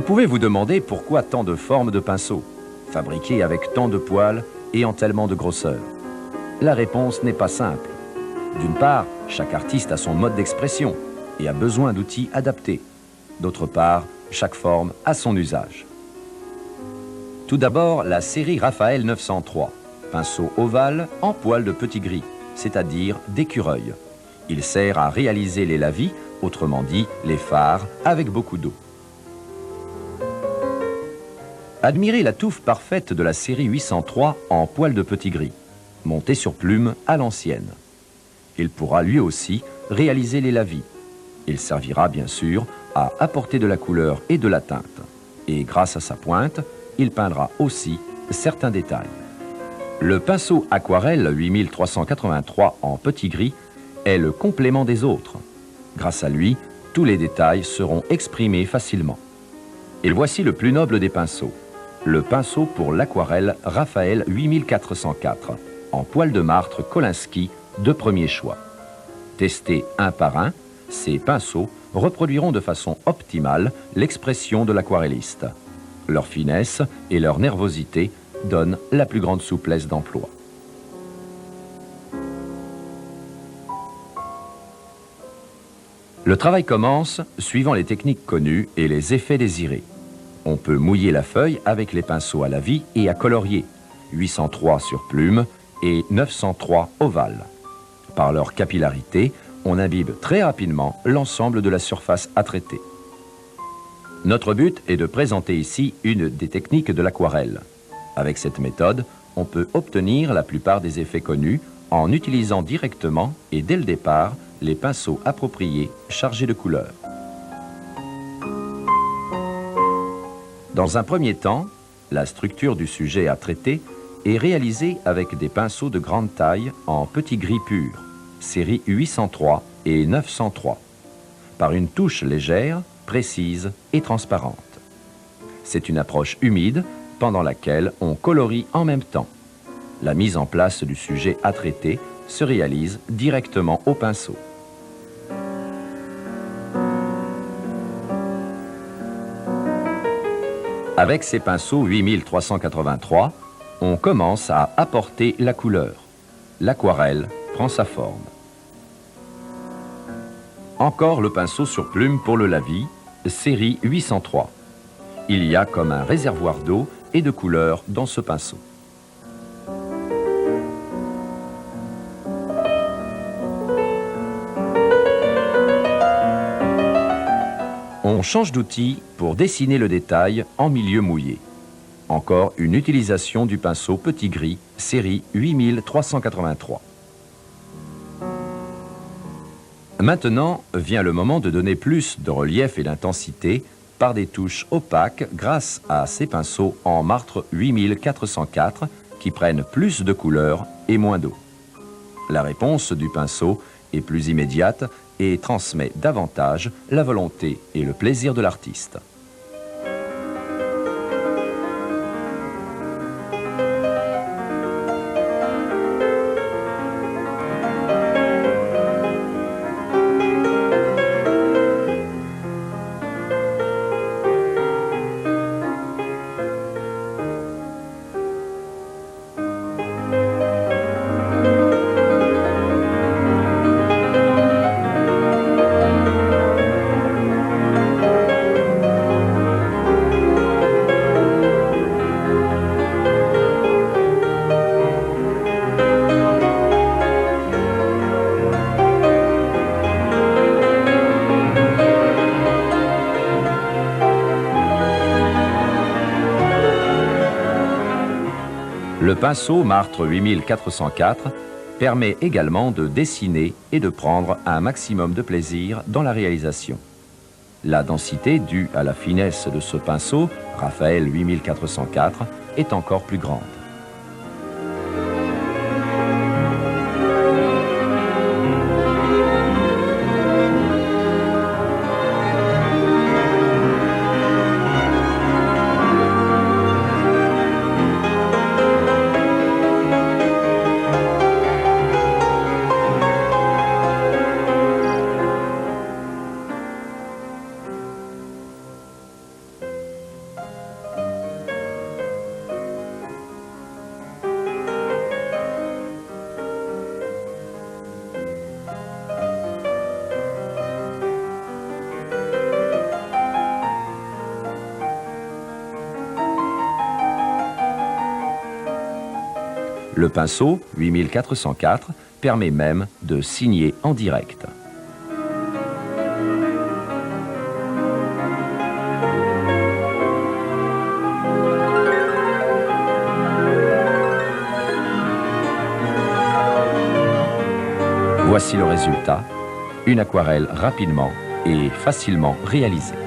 pouvez vous demander pourquoi tant de formes de pinceaux, fabriqués avec tant de poils et en tellement de grosseur. La réponse n'est pas simple. D'une part, chaque artiste a son mode d'expression et a besoin d'outils adaptés. D'autre part, chaque forme a son usage. Tout d'abord, la série Raphaël 903, pinceau ovale en poils de petit gris, c'est-à-dire d'écureuil. Il sert à réaliser les lavis, autrement dit les phares, avec beaucoup d'eau. Admirez la touffe parfaite de la série 803 en poils de petit gris, monté sur plume à l'ancienne. Il pourra lui aussi réaliser les lavis. Il servira bien sûr à apporter de la couleur et de la teinte. Et grâce à sa pointe, il peindra aussi certains détails. Le pinceau aquarelle 8383 en petit gris est le complément des autres. Grâce à lui, tous les détails seront exprimés facilement. Et voici le plus noble des pinceaux. Le pinceau pour l'aquarelle Raphaël 8404 en poil de martre Kolinsky de premier choix. Testés un par un, ces pinceaux reproduiront de façon optimale l'expression de l'aquarelliste. Leur finesse et leur nervosité donnent la plus grande souplesse d'emploi. Le travail commence suivant les techniques connues et les effets désirés. On peut mouiller la feuille avec les pinceaux à la vie et à colorier, 803 sur plume et 903 ovale. Par leur capillarité, on imbibe très rapidement l'ensemble de la surface à traiter. Notre but est de présenter ici une des techniques de l'aquarelle. Avec cette méthode, on peut obtenir la plupart des effets connus en utilisant directement et dès le départ les pinceaux appropriés chargés de couleurs. Dans un premier temps, la structure du sujet à traiter est réalisée avec des pinceaux de grande taille en petit gris pur, série 803 et 903, par une touche légère, précise et transparente. C'est une approche humide pendant laquelle on colorie en même temps. La mise en place du sujet à traiter se réalise directement au pinceau. Avec ces pinceaux 8383, on commence à apporter la couleur. L'aquarelle prend sa forme. Encore le pinceau sur plume pour le lavis, série 803. Il y a comme un réservoir d'eau et de couleur dans ce pinceau. On change d'outil pour dessiner le détail en milieu mouillé. Encore une utilisation du pinceau petit gris, série 8383. Maintenant vient le moment de donner plus de relief et d'intensité par des touches opaques grâce à ces pinceaux en martre 8404 qui prennent plus de couleur et moins d'eau. La réponse du pinceau est plus immédiate et transmet davantage la volonté et le plaisir de l'artiste. Le pinceau martre 8404 permet également de dessiner et de prendre un maximum de plaisir dans la réalisation. La densité due à la finesse de ce pinceau, Raphaël 8404, est encore plus grande. Le pinceau, 8404, permet même de signer en direct. Voici le résultat, une aquarelle rapidement et facilement réalisée.